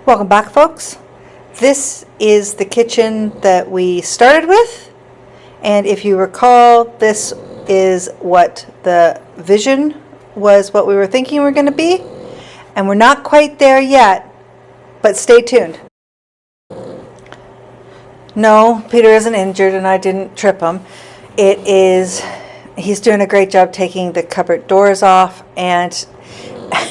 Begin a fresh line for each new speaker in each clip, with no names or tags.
Welcome back, folks. This is the kitchen that we started with, and if you recall, this is what the vision was, what we were thinking we were going to be, and we're not quite there yet, but stay tuned. No, Peter isn't injured and I didn't trip him. He's doing a great job taking the cupboard doors off, and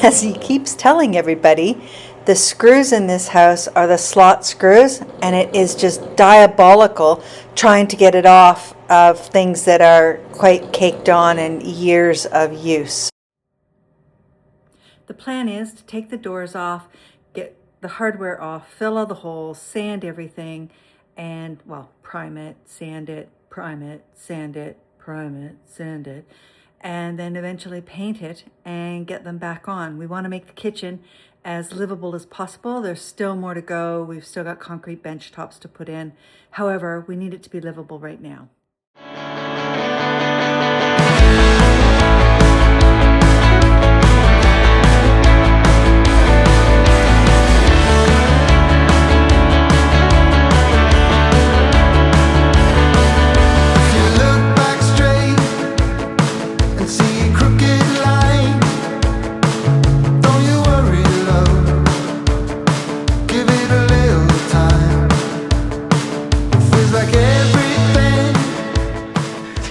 as he keeps telling everybody, the screws in this house are the slot screws, and it is just diabolical trying to get it off of things that are quite caked on and years of use. The plan is to take the doors off, get the hardware off, fill all the holes, sand everything, and, well, prime it, sand it, prime it, sand it, prime it, sand it, and then eventually paint it and get them back on. We want to make the kitchen as livable as possible. There's still more to go. We've still got concrete bench tops to put in. However, we need it to be livable right now.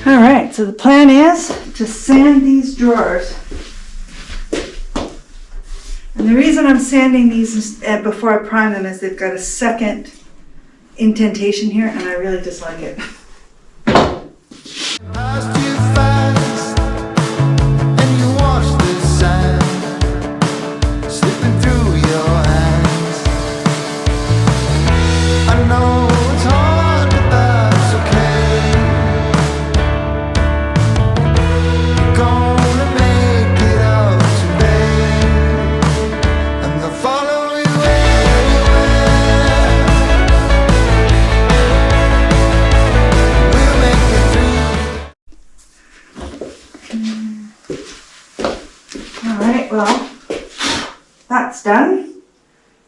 All right, so the plan is to sand these drawers. And the reason I'm sanding these before I prime them is they've got a second indentation here, and I really dislike it. Alright, well, that's done.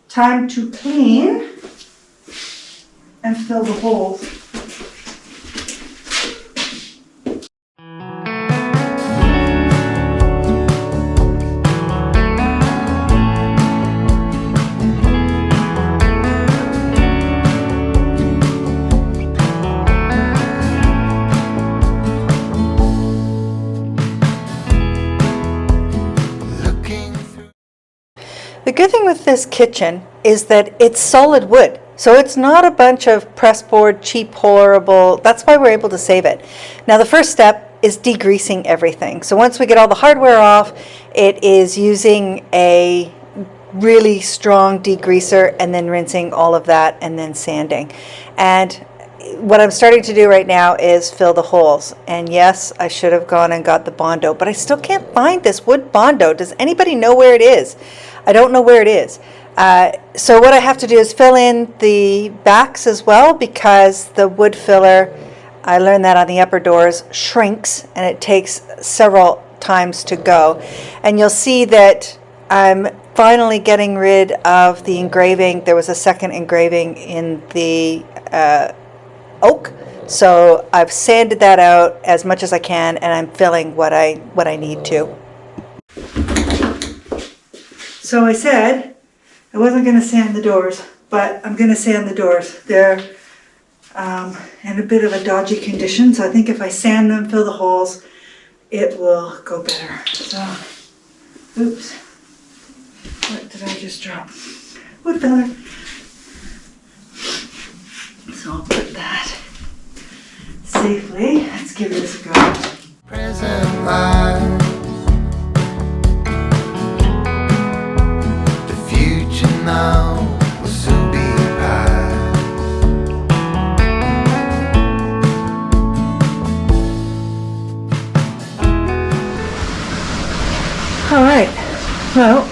Time to clean and fill the holes. The good thing with this kitchen is that it's solid wood, so it's not a bunch of pressboard, cheap, horrible. That's why we're able to save it. Now the first step is degreasing everything. So once we get all the hardware off, it is using a really strong degreaser and then rinsing all of that and then sanding. And what I'm starting to do right now is fill the holes. And yes, I should have gone and got the Bondo, but I still can't find this wood Bondo. Does anybody know where it is? I don't know where it is. So what I have to do is fill in the backs as well, because the wood filler, I learned that on the upper doors, shrinks and it takes several times to go. And you'll see that I'm finally getting rid of the engraving. There was a second engraving in the oak. So I've sanded that out as much as I can, and I'm filling what I need to. So I said I wasn't going to sand the doors, but I'm going to sand the doors. They're in a bit of a dodgy condition, so I think if I sand them, fill the holes, it will go better. So, oops, what did I just drop? Wood filler. So I'll put that safely. Let's give this a go. Present life. Now will soon be past. All right, well,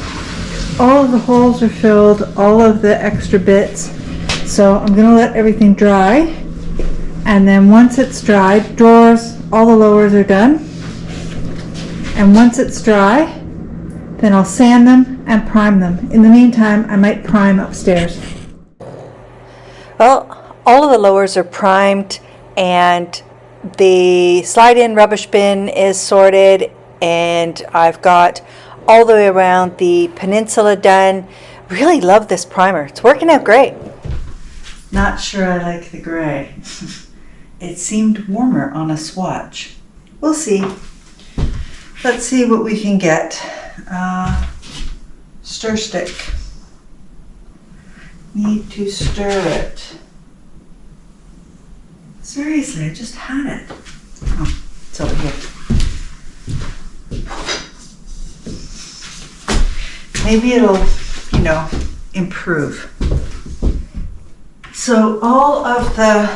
all of the holes are filled, all of the extra bits, so I'm going to let everything dry, and then once it's dried, drawers, all the lowers are done, and once it's dry, then I'll sand them and prime them. In the meantime, I might prime upstairs. Well, all of the lowers are primed and the slide-in rubbish bin is sorted, and I've got all the way around the peninsula done. Really love this primer. It's working out great. Not sure I like the gray. It seemed warmer on a swatch. We'll see. Let's see what we can get. Stir stick. Need to stir it. Seriously, I just had it. Oh, it's over here. Maybe it'll, improve. So all of the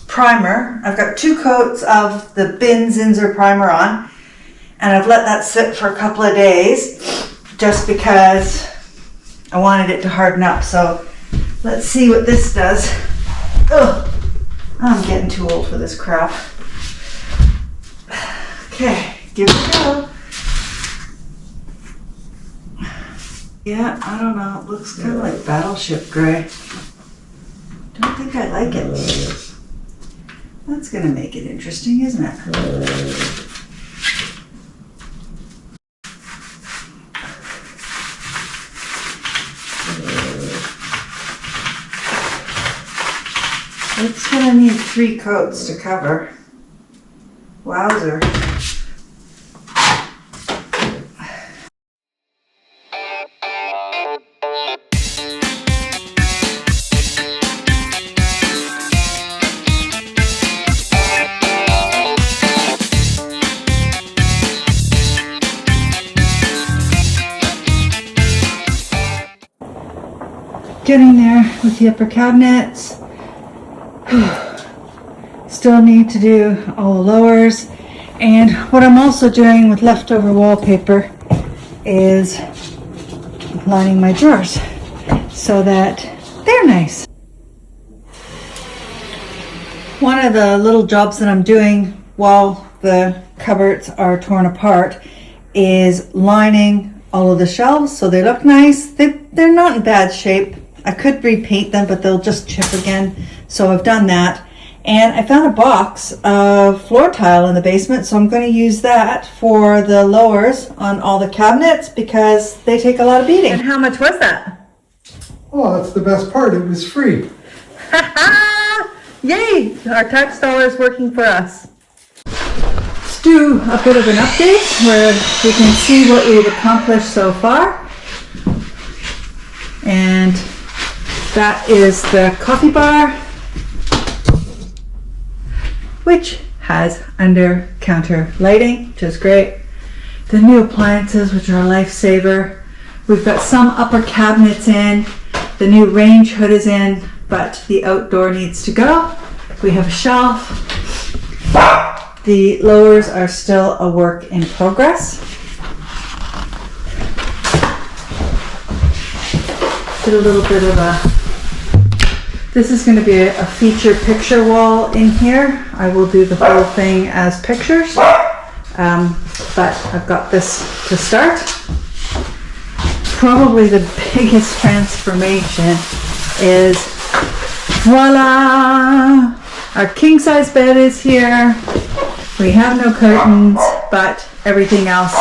primer, I've got 2 coats of the Bin Zinsser primer on, and I've let that sit for a couple of days just because I wanted it to harden up. So let's see what this does. Ugh, I'm getting too old for this crap. Okay, give it a go. Yeah, I don't know, it looks kind of like battleship gray. Don't think I like it. That's gonna make it interesting, isn't it? It's gonna need 3 coats to cover. Wowzer. Getting there with the upper cabinets. Still need to do all the lowers. And what I'm also doing with leftover wallpaper is lining my drawers so that they're nice. One of the little jobs that I'm doing while the cupboards are torn apart is lining all of the shelves so they look nice. They're not in bad shape. I could repaint them, but they'll just chip again. So I've done that. And I found a box of floor tile in the basement, so I'm going to use that for the lowers on all the cabinets because they take a lot of beating. And how much was that?
Oh, that's the best part. It was free.
Yay! Our tax dollars working for us. Let's do a bit of an update where we can see what we've accomplished so far. And that is the coffee bar, which has under counter lighting, which is great. The new appliances, which are a lifesaver. We've got some upper cabinets in. The new range hood is in, but the outdoor needs to go. We have a shelf. The lowers are still a work in progress. Did a little bit of a, this is going to be a feature picture wall in here. I will do the whole thing as pictures, but I've got this to start. Probably the biggest transformation is, voila! Our king size bed is here. We have no curtains, but everything else,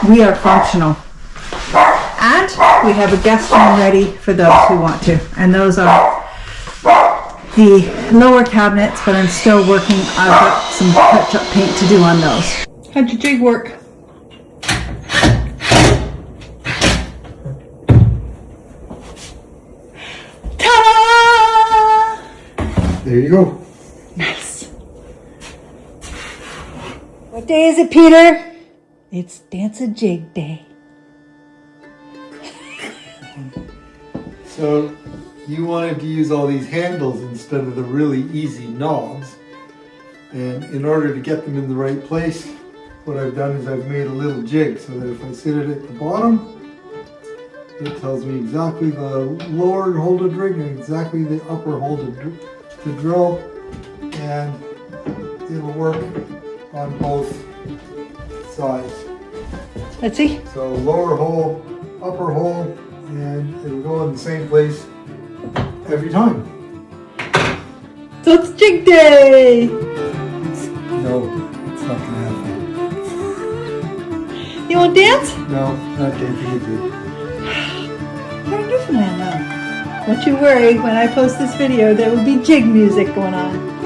we are functional. And we have a guest room ready for those who want to. And those are the lower cabinets, but I'm still working. I've got some touch-up paint to do on those. How'd your jig work? Ta-da!
There you go.
Nice. What day is it, Peter? It's Dance a Jig Day.
So you wanted to use all these handles instead of the really easy knobs. And in order to get them in the right place, what I've done is I've made a little jig so that if I sit it at the bottom, it tells me exactly the lower hole to rig and exactly the upper hole to drill, and it'll work on both sides.
Let's see.
So lower hole, upper hole, and it'll go in the same place every time.
So it's jig day.
No, it's not gonna happen.
You want to dance?
No, not taking a jig.
You're in Newfoundland now. Don't you worry, when I post this video, there will be jig music going on.